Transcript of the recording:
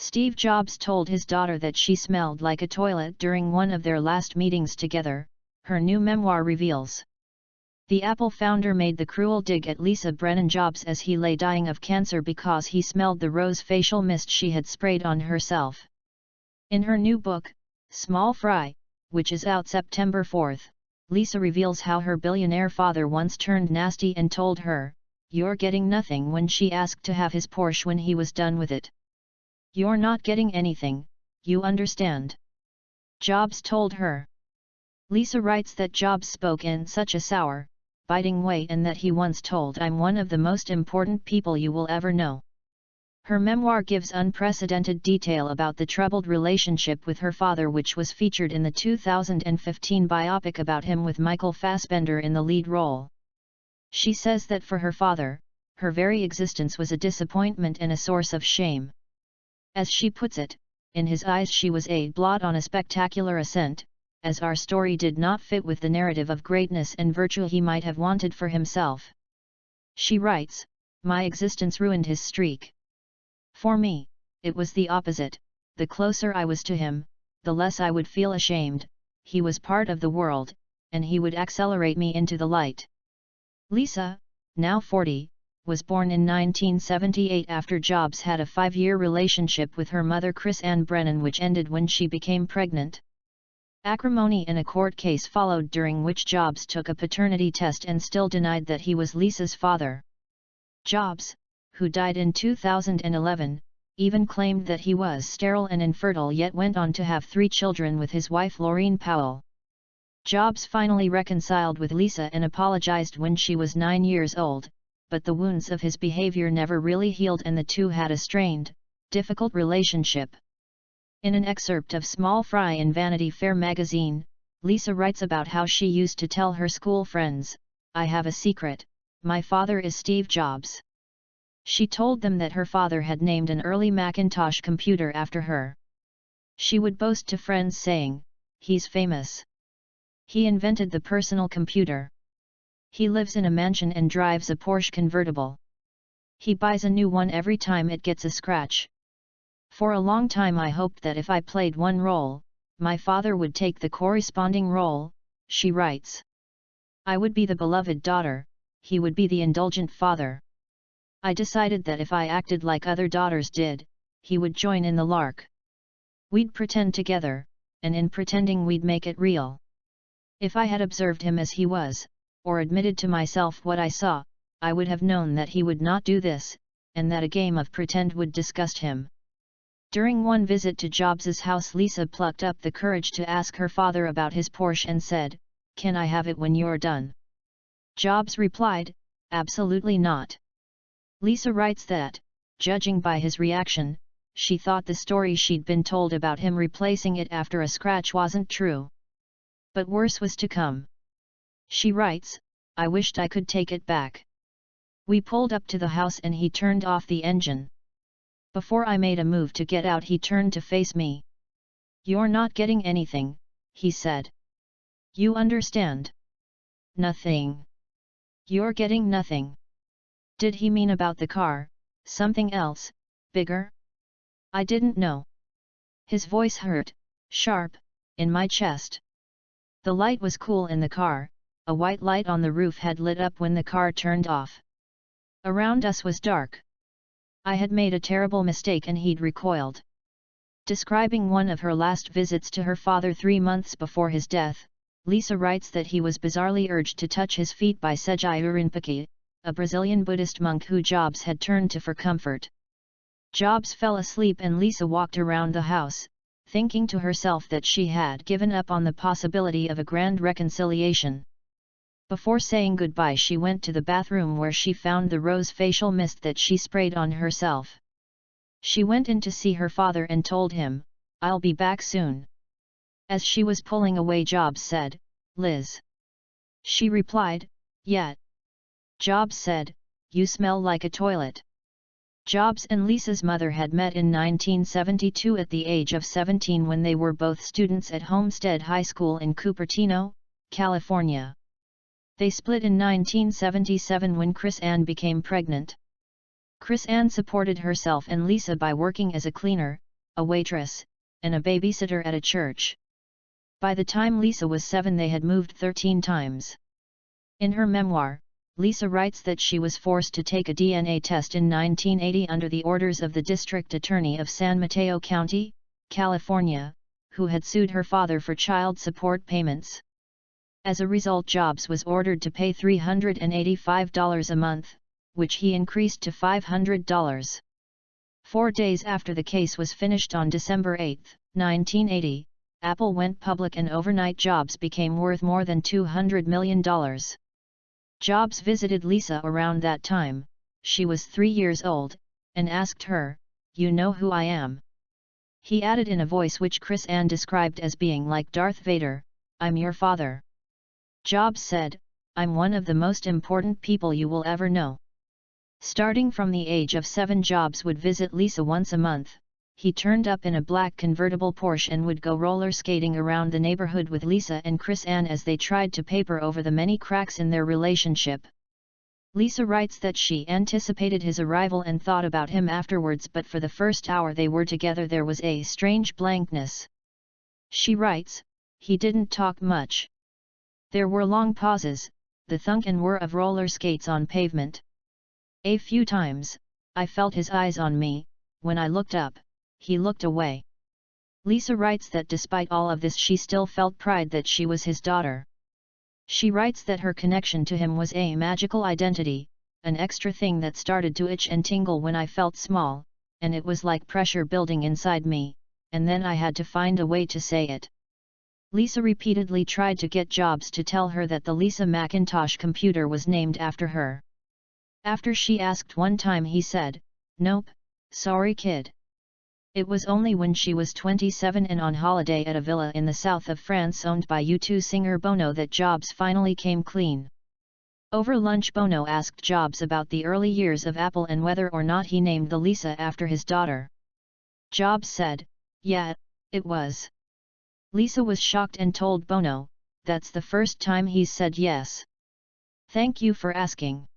Steve Jobs told his daughter that she smelled like a toilet during one of their last meetings together, her new memoir reveals. The Apple founder made the cruel dig at Lisa Brennan-Jobs as he lay dying of cancer because he smelled the rose facial mist she had sprayed on herself. In her new book, Small Fry, which is out September 4, Lisa reveals how her billionaire father once turned nasty and told her, "You're getting nothing," when she asked to have his Porsche when he was done with it. "You're not getting anything, you understand?" Jobs told her. Lisa writes that Jobs spoke in such a sour, biting way and that he once told, "I'm one of the most important people you will ever know." Her memoir gives unprecedented detail about the troubled relationship with her father, which was featured in the 2015 biopic about him with Michael Fassbender in the lead role. She says that for her father, her very existence was a disappointment and a source of shame. As she puts it, in his eyes she was a blot on a spectacular ascent, as our story did not fit with the narrative of greatness and virtue he might have wanted for himself. She writes, "My existence ruined his streak. For me, it was the opposite. The closer I was to him, the less I would feel ashamed. He was part of the world, and he would accelerate me into the light." Lisa, now 40, was born in 1978 after Jobs had a 5-year relationship with her mother Chris Ann Brennan, which ended when she became pregnant. Acrimony in a court case followed, during which Jobs took a paternity test and still denied that he was Lisa's father. Jobs, who died in 2011, even claimed that he was sterile and infertile, yet went on to have 3 children with his wife Laureen Powell. Jobs finally reconciled with Lisa and apologized when she was 9 years old, but the wounds of his behavior never really healed and the two had a strained, difficult relationship. In an excerpt of Small Fry in Vanity Fair magazine, Lisa writes about how she used to tell her school friends, "I have a secret, my father is Steve Jobs." She told them that her father had named an early Macintosh computer after her. She would boast to friends saying, "He's famous. He invented the personal computer. He lives in a mansion and drives a Porsche convertible. He buys a new one every time it gets a scratch." For a long time I hoped that if I played one role, my father would take the corresponding role, she writes. I would be the beloved daughter, he would be the indulgent father. I decided that if I acted like other daughters did, he would join in the lark. We'd pretend together, and in pretending we'd make it real. If I had observed him as he was, or admitted to myself what I saw, I would have known that he would not do this, and that a game of pretend would disgust him. During one visit to Jobs's house, Lisa plucked up the courage to ask her father about his Porsche and said, "Can I have it when you're done?" Jobs replied, "Absolutely not." Lisa writes that, judging by his reaction, she thought the story she'd been told about him replacing it after a scratch wasn't true. But worse was to come. She writes, "I wished I could take it back. We pulled up to the house and he turned off the engine. Before I made a move to get out, he turned to face me. 'You're not getting anything,' he said. 'You understand? Nothing. You're getting nothing.' Did he mean about the car, something else, bigger? I didn't know. His voice hurt, sharp, in my chest. The light was cool in the car, a white light on the roof had lit up when the car turned off. Around us was dark. I had made a terrible mistake and he'd recoiled." Describing one of her last visits to her father 3 months before his death, Lisa writes that he was bizarrely urged to touch his feet by Sejai Rinpoche, a Brazilian Buddhist monk who Jobs had turned to for comfort. Jobs fell asleep and Lisa walked around the house, thinking to herself that she had given up on the possibility of a grand reconciliation. Before saying goodbye, she went to the bathroom where she found the rose facial mist that she sprayed on herself. She went in to see her father and told him, "I'll be back soon." As she was pulling away, Jobs said, "Liz." She replied, "Yet." Jobs said, "You smell like a toilet." Jobs and Lisa's mother had met in 1972 at the age of 17 when they were both students at Homestead High School in Cupertino, California. They split in 1977 when Chris Ann became pregnant. Chris Ann supported herself and Lisa by working as a cleaner, a waitress, and a babysitter at a church. By the time Lisa was 7 they had moved 13 times. In her memoir, Lisa writes that she was forced to take a DNA test in 1980 under the orders of the district attorney of San Mateo County, California, who had sued her father for child support payments. As a result, Jobs was ordered to pay $385 a month, which he increased to $500. 4 days after the case was finished on December 8, 1980, Apple went public and overnight Jobs became worth more than $200 million. Jobs visited Lisa around that time, she was 3 years old, and asked her, "You know who I am?" He added in a voice which Chris Ann described as being like Darth Vader, "I'm your father." Jobs said, "I'm one of the most important people you will ever know." Starting from the age of 7, Jobs would visit Lisa once a month. He turned up in a black convertible Porsche and would go roller skating around the neighborhood with Lisa and Chris Ann as they tried to paper over the many cracks in their relationship. Lisa writes that she anticipated his arrival and thought about him afterwards, but for the first hour they were together there was a strange blankness. She writes, "He didn't talk much. There were long pauses, the thunk and whir of roller skates on pavement. A few times, I felt his eyes on me. When I looked up, he looked away." Lisa writes that despite all of this she still felt pride that she was his daughter. She writes that her connection to him was a magical identity, an extra thing that started to itch and tingle when I felt small, and it was like pressure building inside me, and then I had to find a way to say it. Lisa repeatedly tried to get Jobs to tell her that the Lisa Macintosh computer was named after her. After she asked one time he said, "Nope, sorry kid." It was only when she was 27 and on holiday at a villa in the south of France owned by U2 singer Bono that Jobs finally came clean. Over lunch Bono asked Jobs about the early years of Apple and whether or not he named the Lisa after his daughter. Jobs said, "Yeah, it was." Lisa was shocked and told Bono, "That's the first time he's said yes. Thank you for asking."